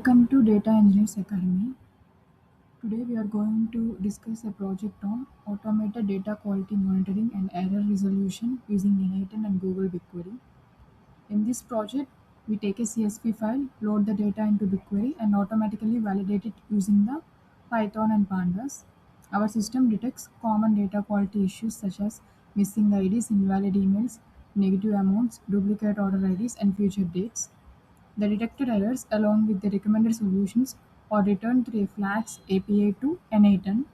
Welcome to Data Engineers Academy. Today we are going to discuss a project on automated data quality monitoring and error resolution using n8n and Google BigQuery. In this project, we take a CSV file, load the data into BigQuery and automatically validate it using the Python and Pandas. Our system detects common data quality issues such as missing IDs, invalid emails, negative amounts, duplicate order IDs, and future dates. The detected errors, along with the recommended solutions, are returned through a Flask API to n8n,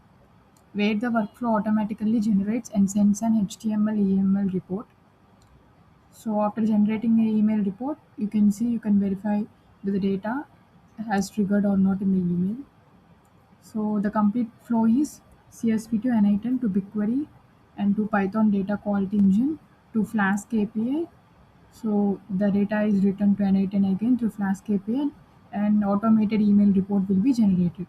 where the workflow automatically generates and sends an HTML EML report. So after generating an email report, you can verify that the data has triggered or not in the email. So the complete flow is CSV to n8n to BigQuery and to Python data quality engine to Flask API. So the data is written to n8n again through Flask API and automated email report will be generated.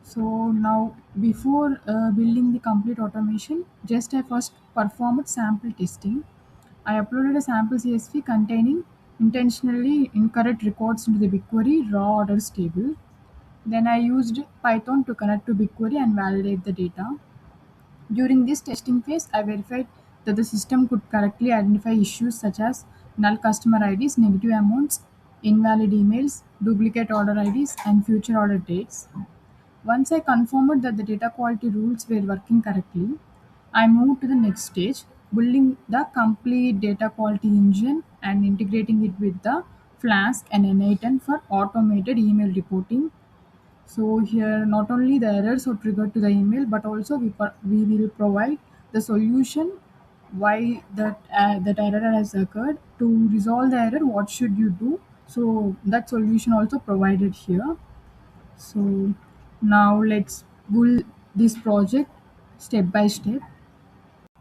So now before building the complete automation, just I first performed sample testing. I uploaded a sample CSV containing intentionally incorrect records into the BigQuery raw orders table. Then I used Python to connect to BigQuery and validate the data. During this testing phase, I verified that the system could correctly identify issues such as null customer IDs, negative amounts, invalid emails, duplicate order IDs, and future order dates. Once I confirmed that the data quality rules were working correctly, I moved to the next stage, building the complete data quality engine and integrating it with the Flask and n8n for automated email reporting. So here not only the errors are triggered to the email, but also we will provide the solution why that error has occurred. To resolve the error, what should you do? So that solution also provided here. So now let's build this project step by step.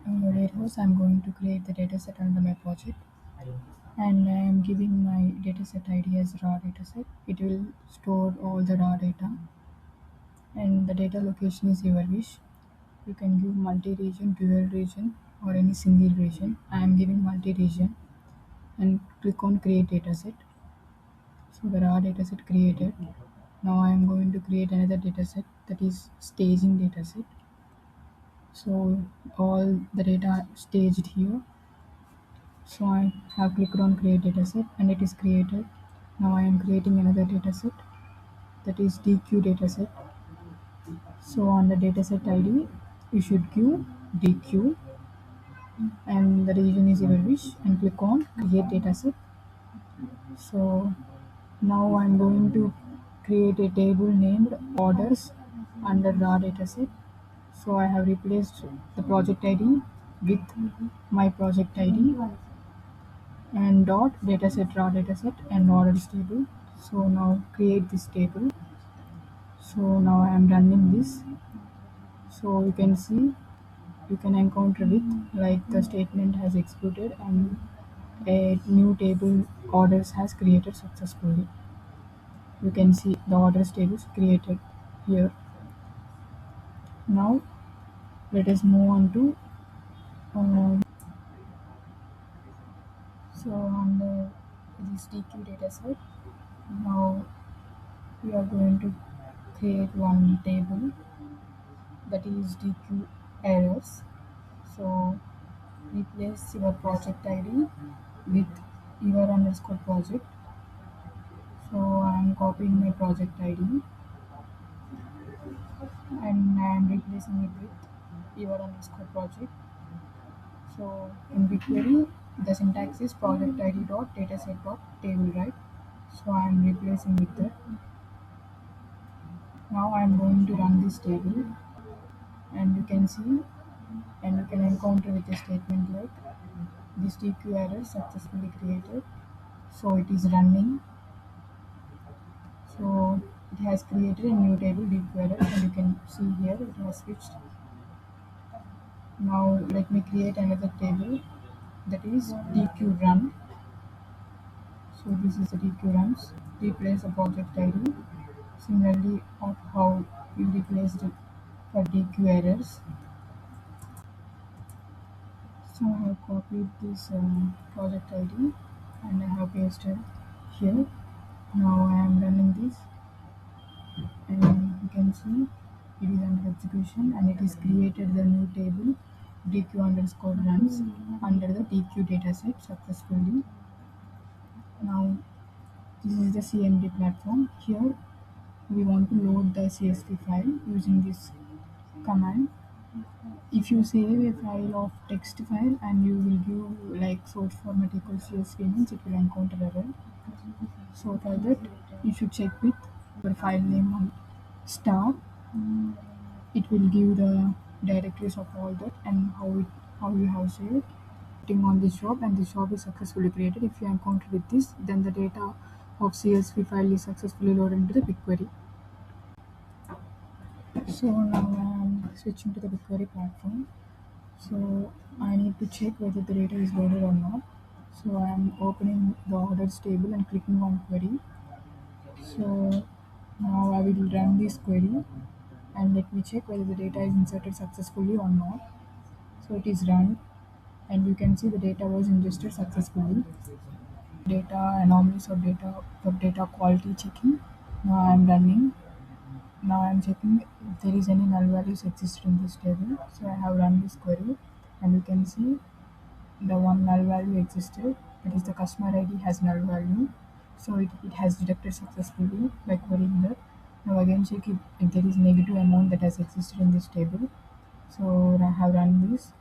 Warehouse, I'm going to create the dataset under my project, and I am giving my dataset ID as raw dataset. It will store all the raw data, and the data location is your wish. You can give multi-region, dual region, or any single region. I am giving multi-region and click on create dataset. So the raw dataset created. Now I am going to create another dataset, that is staging dataset. So all the data staged here. So I have clicked on create dataset and it is created. Now I am creating another dataset, that is DQ dataset. So on the dataset ID, you should give DQ and the region is your wish and click on create dataset. So now I'm going to create a table named orders under raw dataset. So I have replaced the project ID with my project ID and dot dataset raw dataset and orders table. So now create this table. So now I am running this. So you can see, you can encounter with like the statement has executed and a new table orders has created successfully. You can see the orders tables created here. Now let us move on to so on this DQ dataset. Now we are going to create one table, that is DQ errors. So replace your project ID with your underscore project. So I am copying my project ID and I am replacing it with your underscore project. So in BigQuery, the syntax is project ID dot dataset dot table, right? So I am replacing with that. Now I am going to run this table, and you can see, and you can encounter with a statement like this DQ error successfully created. So it is running. So it has created a new table DQ error, and you can see here it has switched. Now let me create another table, that is DQ run. So this is the DQ runs. Replace the project ID. Similarly, of how you replaced it for DQ errors. So I have copied this project ID and I have pasted here. Now I am running this, and you can see it is under execution, and it is created the new table dq underscore runs under the dq dataset successfully. Now this is the CMD platform. Here we want to load the CSV file using this command. If you save a file of text file and you will give like source format equals CSV means it will encounter error. So for that you should check with your file name on star. It will give the directories of all that and how you have saved. Clicking on this job and this job is successfully created. If you encounter with this, then the data of CSV file is successfully loaded into the BigQuery. So now I am switching to the BigQuery platform. So I need to check whether the data is loaded or not. So I am opening the orders table and clicking on query. So now I will run this query and let me check whether the data is inserted successfully or not. So it is run and you can see the data was ingested successfully. Data anomalies or data quality checking. Now I am running. Now I am checking if there is any null values existed in this table. So I have run this query and you can see the one null value existed, that is the customer ID has null value. So it has detected successfully by querying that. Now again check if there is negative amount that has existed in this table. So I have run this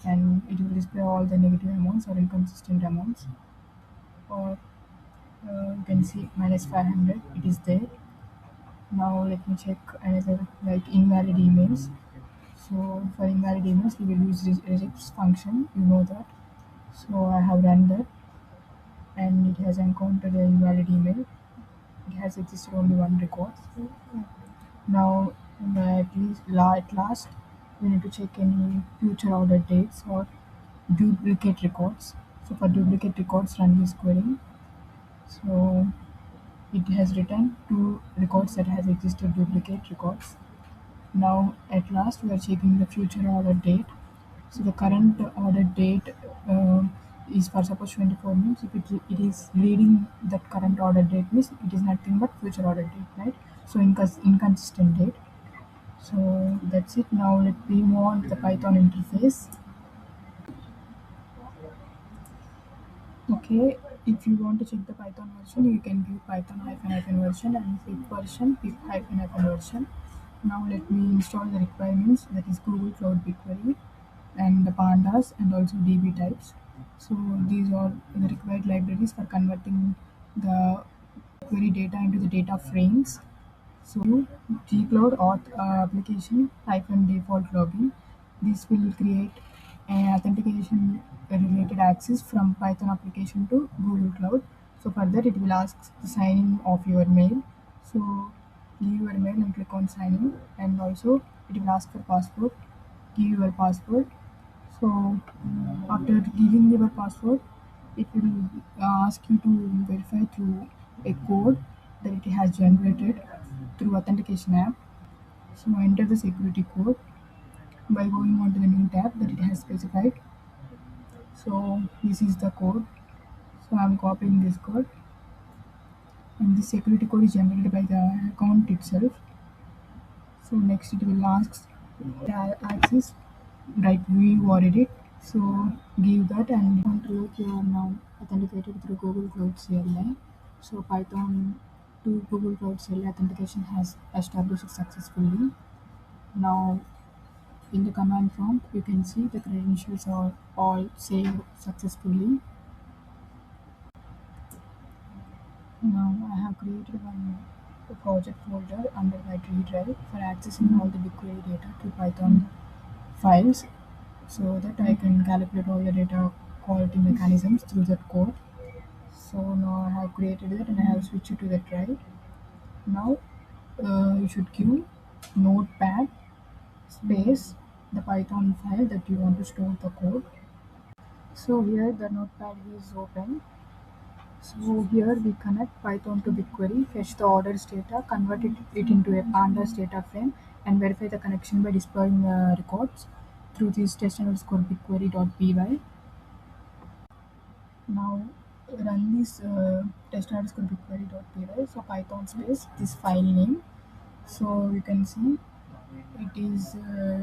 and it will display all the negative amounts or inconsistent amounts. Or you can see minus 500, it is there. Now let me check another like invalid emails. So for invalid emails we will use rejects function, you know that. So I have run that and it has encountered an invalid email. It has existed only one record. Now at last we need to check any future order dates or duplicate records. So for duplicate records run this query. So it has written two records that has existed duplicate records. Now at last we are checking the future order date. So the current order date is for suppose 24 means if it is reading that current order date means it is nothing but future order date, right? So inconsistent date. So that's it. Now let me move on to the Python interface. Okay, if you want to check the Python version, you can give Python hyphen version and pip version, pip hyphen version. Now let me install the requirements, that is Google Cloud BigQuery and the Pandas and also DB types. So these are the required libraries for converting the query data into the data frames. So gcloud auth application hyphen default login. This will create an authentication related access from Python application to Google Cloud. So further it will ask the signing of your mail. So give your mail and click on sign in, and also it will ask for password. Give your password. So after giving your password, it will ask you to verify through a code that it has generated through authentication app. So enter the security code by going on to the new tab that it has specified. So this is the code. So I'm copying this code, and this security code is generated by the account itself. So next it will ask the access, right view or edit. So give that and like you are now authenticated through Google Cloud CLI. So Python to Google Cloud CLI authentication has established successfully. Now in the command prompt you can see the credentials are all saved successfully. Now I have created one project folder under my tree drive for accessing all the BigQuery data to Python files, so that I can calculate all the data quality mechanisms through that code. So now I have created it and I have switched it to the drive. Now you should give notepad space the Python file that you want to store the code. So here the notepad is open. So here we connect Python to BigQuery, fetch the orders data, convert it into a Pandas data frame, and verify the connection by displaying the records through this test underscore BigQuery.py. Now run this test underscore BigQuery.py, so Python space this file name. So you can see it is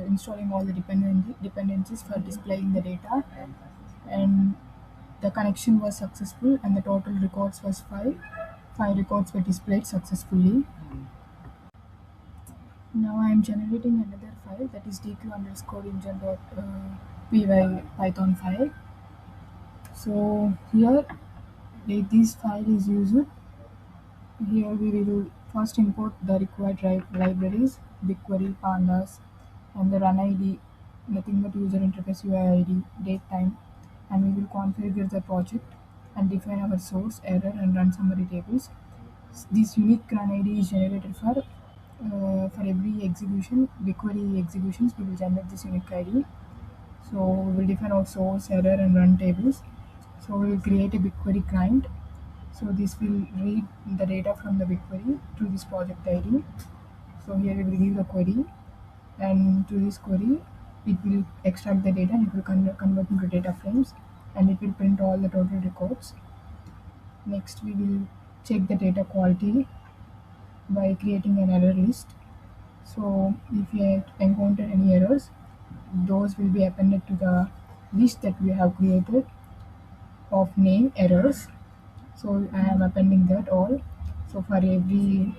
installing all the dependencies for displaying the data, and the connection was successful and the total records was 5 records were displayed successfully. Now I am generating another file, that is dq underscore engine.py python file. So here this file is used. Here we will first import the required libraries, BigQuery, Pandas, and the run ID, nothing but user interface UI ID, date time, and we will configure the project and define our source, error, and run summary tables. This unique run ID is generated for every execution. BigQuery executions we will generate this unique ID. So we will define our source, error, and run tables. So we will create a BigQuery client. So this will read the data from the BigQuery to this project ID. So here we will give the query, and to this query it will extract the data and it will convert into data frames, and it will print all the total records. Next we will check the data quality by creating an error list. So if we encounter any errors, those will be appended to the list that we have created of name errors. So I am appending that all. So for every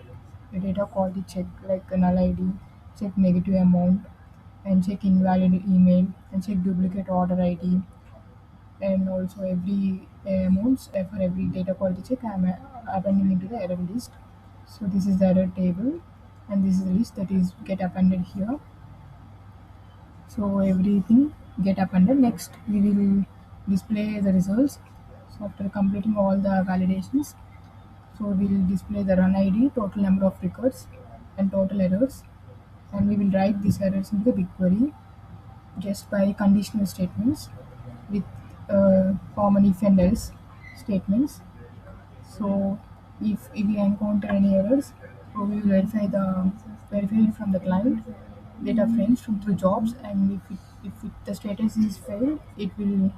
data quality check, like a null ID, check negative amount, and check invalid email, and check duplicate order ID, and also every amounts for every data quality check I am appending into the error list. So this is the error table, and this is the list that is get appended here. So everything get appended. Next we will display the results. So after completing all the validations, so we will display the run ID, total number of records, and total errors, and we will write these errors into the BigQuery just by conditional statements with common if and else statements. So if we encounter any errors, so we will verify it from the client data frames from through jobs, and the status is failed, it will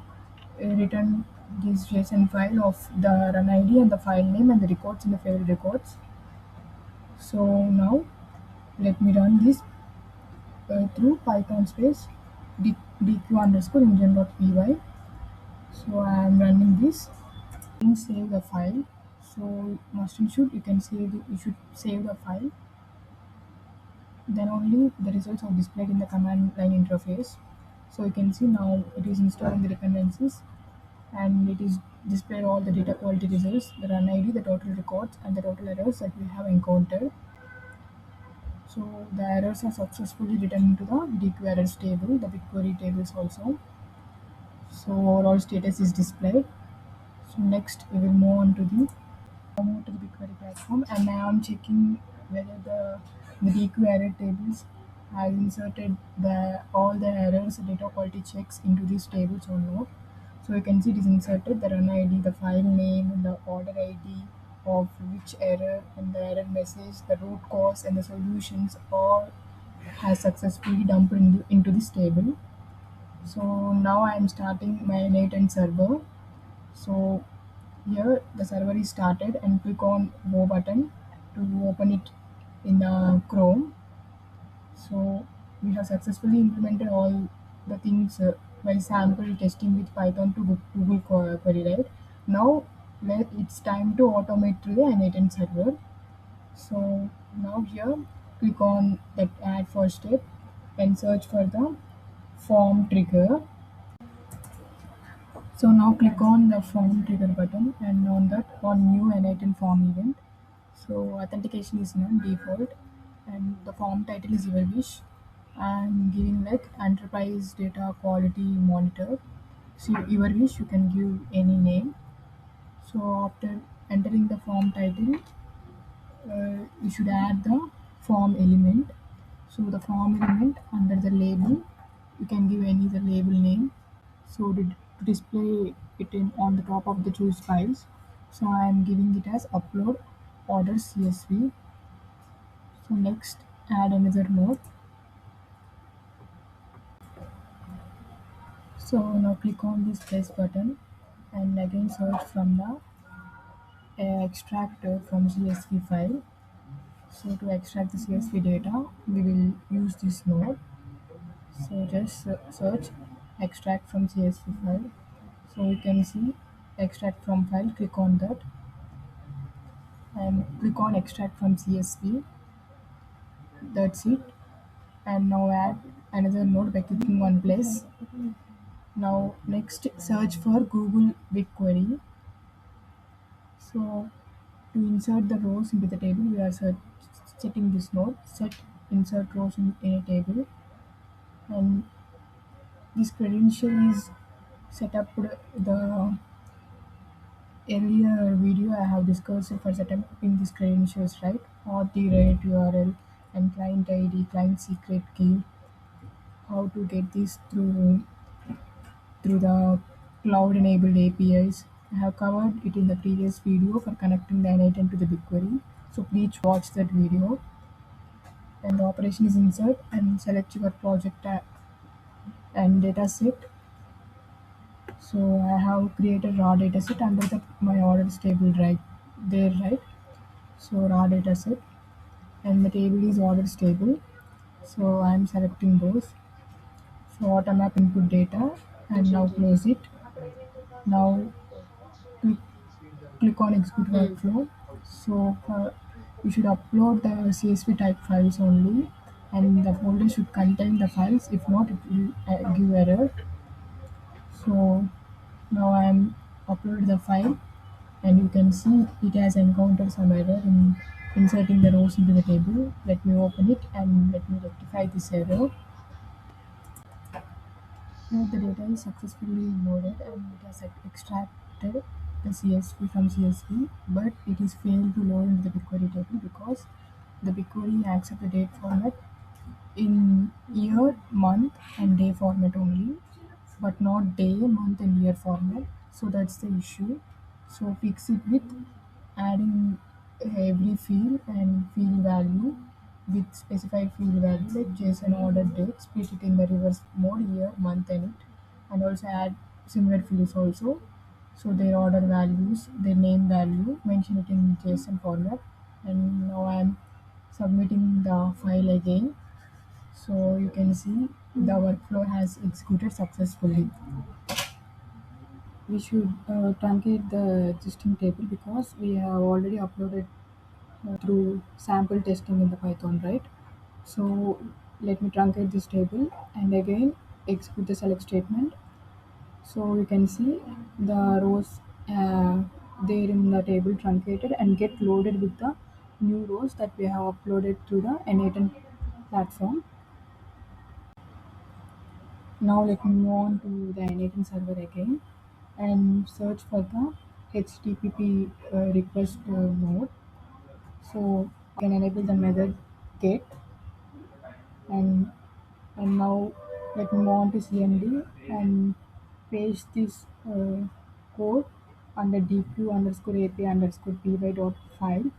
return this JSON file of the run ID and the file name and the records in the failed records. So now let me run this through Python space dq underscore engine.py. So I am running this. You save the file. So must and should you should save the file. Then only the results are displayed in the command line interface. So you can see now it is installing the dependencies, and it is displayed all the data quality results, the run ID, the total records, and the total errors that we have encountered. So the errors are successfully written into the DQ errors table, the BigQuery tables also. So overall status is displayed. So next we will move to the BigQuery platform, and now I'm checking whether the DQ error tables has inserted all the errors data quality checks into these tables or not. So you can see it is inserted the run ID, the file name, and the order ID of which error, and the error message, the root cause, and the solutions all has successfully dumped into this table. So now I am starting my n8n server. So here the server is started, and click on go button to open it in Chrome. So we have successfully implemented all the things by sample testing with Python to Google Query, right? Now it's time to automate through the n8n server. So now here click on that add first step and search for the form trigger. So now click on the form trigger button, and on that on new n8n form event. So authentication is none, default, and the form title is your wish. I'm giving like enterprise data quality monitor. So your wish, you can give any name. So after entering the form title, you should add the form element. So the form element under the label, you can give any the label name. So to display it on the top of the choose files, so I am giving it as upload order CSV. So next add another node. So now click on this plus button, and again search from the extract from CSV file. So to extract the CSV data, we will use this node. So just search extract from CSV file. So you can see extract from file, click on that and click on extract from CSV. That's it. And now add another node by clicking one place. Now next search for Google BigQuery. So to insert the rows into the table, we are setting this node, set insert rows in a table, and this credential is set up the earlier video I have discussed for setting these credentials, right? Auth, right URL, and client ID, client secret key. How to get this through the cloud-enabled APIs. I have covered it in the previous video for connecting the n8n to the BigQuery. So please watch that video. And the operation is insert and select your project and dataset. So I have created raw dataset under my orders table right there, right? So raw dataset and the table is orders table. So I am selecting those. So automap input data and now close it. Now click on execute workflow. So you should upload the CSV type files only, and the folder should contain the files. If not, it will give error. So now I am uploaded the file, and you can see it has encountered some error in inserting the rows into the table. Let me open it and let me rectify this error. Now the data is successfully loaded and it has extracted the CSV from CSV, but it is failed to load into the BigQuery table because the BigQuery accepts the date format in year, month, and day format only, but not day, month, and year format. So that's the issue. So fix it with adding every field and field value with specified field value like JSON order date, split it in the reverse mode, year, month, and it, and also add similar fields also. So their order values, their name value, mention it in JSON format. And now I'm submitting the file again. So you can see the workflow has executed successfully. We should truncate the existing table because we have already uploaded through sample testing in the Python, right? So let me truncate this table and again execute the select statement. So you can see the rows there in the table truncated and get loaded with the new rows that we have uploaded through the n8n platform. Now let me move on to the n8n server again and search for the HTTP request node. So I can enable the method get and now let me move on to CMD and paste this code under dq_API_py dot file.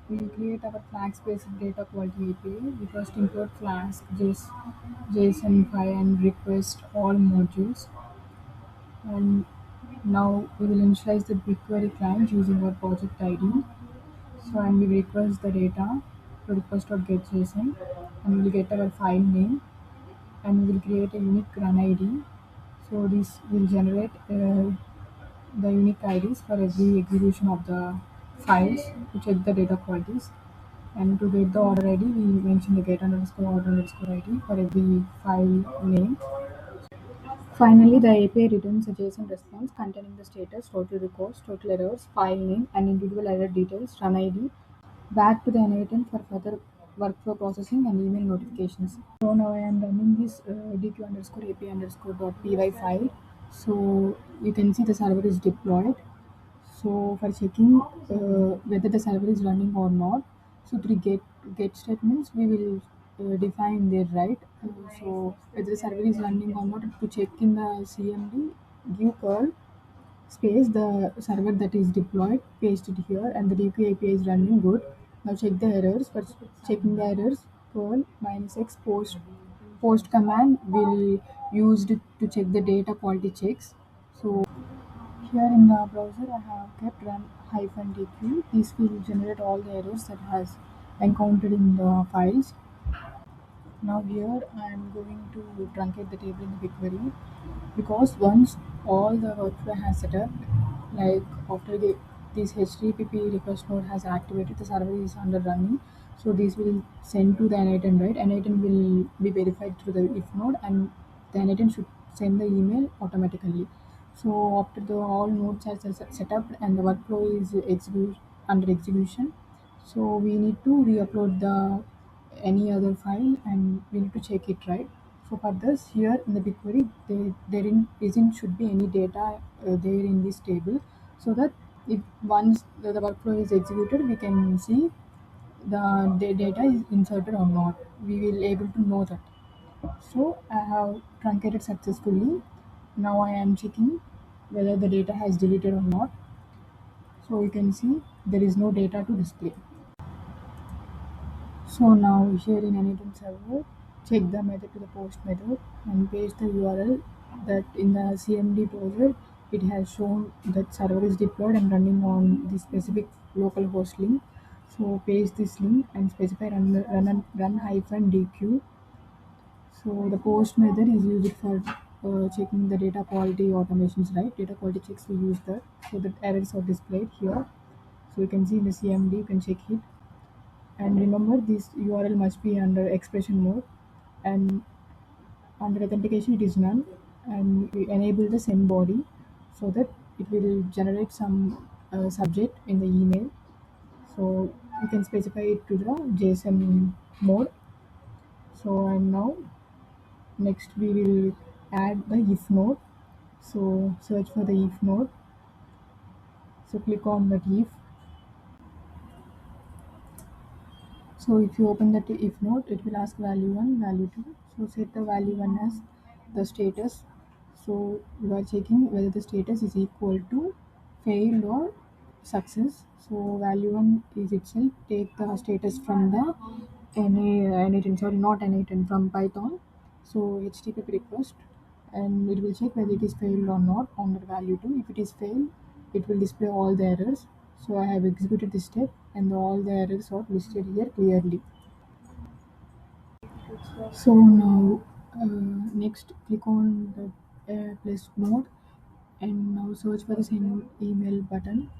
We will create our Flask based data quality API. We first import Flask, JSON file and request all modules. And now we will initialize the BigQuery client using our project ID. So and we request the data to request.getJSON and we will get our file name and we will create a unique run ID. So this will generate the unique IDs for every execution of the files to check the data qualities. And to get the order ID, we mention the get_order_ID for every file name. Finally, the API returns a JSON response containing the status, total records, total errors, file name, and individual error details, run ID, back to the n8n for further workflow processing and email notifications. So now I am running this dq_API_.py file. So you can see the server is deployed. So for checking whether the server is running or not, so through get statements we will define there, right? So whether the server is running or not, to check in the CMD, give curl space the server that is deployed, paste it here, and the DQ API is running good. Now check the errors. For checking the errors, curl -x post command will used to check the data quality checks. So Here in the browser I have kept run -dq. This will generate all the errors that has encountered in the files. Now here I am going to truncate the table in the BigQuery, because once all the workflow has set up, like after this HTTP request node has activated, the server is under running. So this will send to the n8n, right? n8n will be verified through the if node, and the n8n should send the email automatically. So after the all nodes are set up and the workflow is under execution, so we need to re-upload the any other file and we need to check it, right? So for this, here in the BigQuery, isn't should be any data there in this table, so that if once the workflow is executed, we can see the data is inserted or not. We will able to know that. So I have truncated successfully. Now I am checking whether the data has deleted or not. So you can see there is no data to display. So now here in n8n server, check the method to the post method and paste the URL that in the CMD browser it has shown that server is deployed and running on the specific local host link. So paste this link and specify run-dq. So the post method is used for checking the data quality automations, right? Data quality checks we use that, so that errors are displayed here. So you can see in the CMD, you can check it. And remember, this URL must be under expression mode, and under authentication it is none, and we enable the send body so that it will generate some subject in the email. So you can specify it to the JSON mode. So and now next we will add the if node. So search for the if node. So click on that if. So if you open that if node, it will ask value 1, value 2. So set the value 1 as the status. So you are checking whether the status is equal to failed or success. So value 1 is itself take the status from the n8n, sorry, not n8n, from Python. So HTTP request, and it will check whether it is failed or not on the value 2. If it is failed, it will display all the errors. So I have executed this step and all the errors are listed here clearly. So now next click on the plus node and now search for the send email button,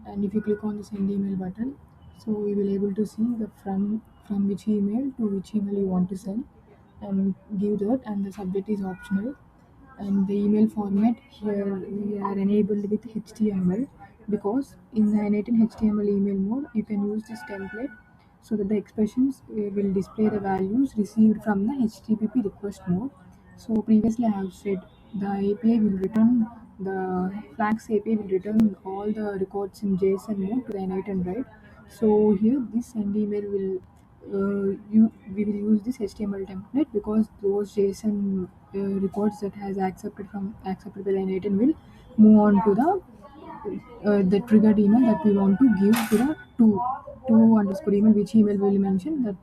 and if you click on the send email button, so you will able to see the from which email to which email you want to send, and give that, and the subject is optional. And the email format here we are enabled with HTML, because in the n8n HTML email mode you can use this template so that the expressions will display the values received from the HTTP request mode. So previously I have said the API will return, the Flask API will return all the records in JSON mode to the n8n, right? So here this send email will we will use this HTML template, because those JSON records that has accepted by the n8n will move on to the triggered email that we want to give to the to underscore email, which email will mention that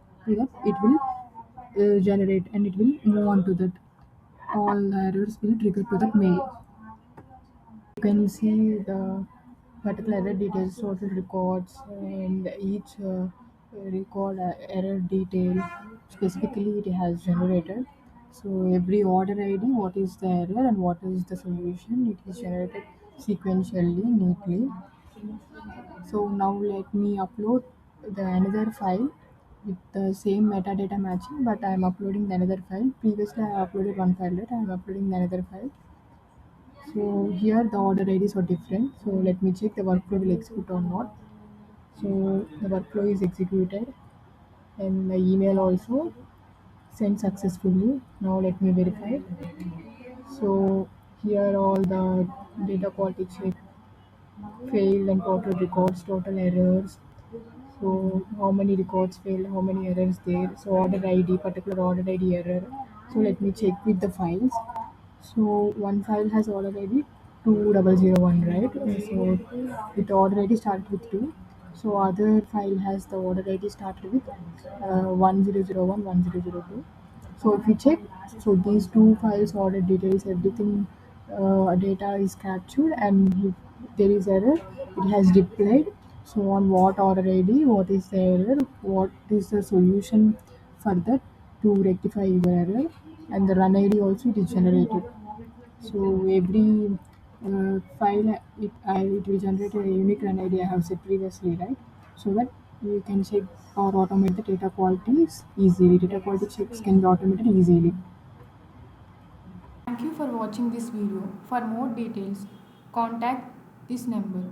it will generate, and it will move on to that. All the errors will trigger to that mail. You can see the particular error details, total records, and each record error detail specifically it has generated. So every order ID, what is the error and what is the solution, it is generated sequentially, neatly. So now let me upload the another file with the same metadata matching, but I am uploading the another file. Previously I uploaded one file, that I am uploading the another file. So here the order IDs are different. So let me check the workflow will execute or not. So the workflow is executed and the email also sent successfully. Now let me verify. So here all the data quality check, failed and total records, total errors. So how many records failed, how many errors there. So order ID, particular order ID error. So let me check with the files. So one file has order ID 2001, right? So with order ID started with 2. So other file has the order ID started with 1001, 1002. So if we check, so these two files order details, everything data is captured, and if there is error, it has displayed. So on what order ID, what is the error, what is the solution for that to rectify your error, and the run ID also it is generated. So every file it will generate a unique run ID I have said previously, right? So that you can check or automate the data qualities easily. Data quality checks can be automated easily. Thank you for watching this video. For more details, contact this number.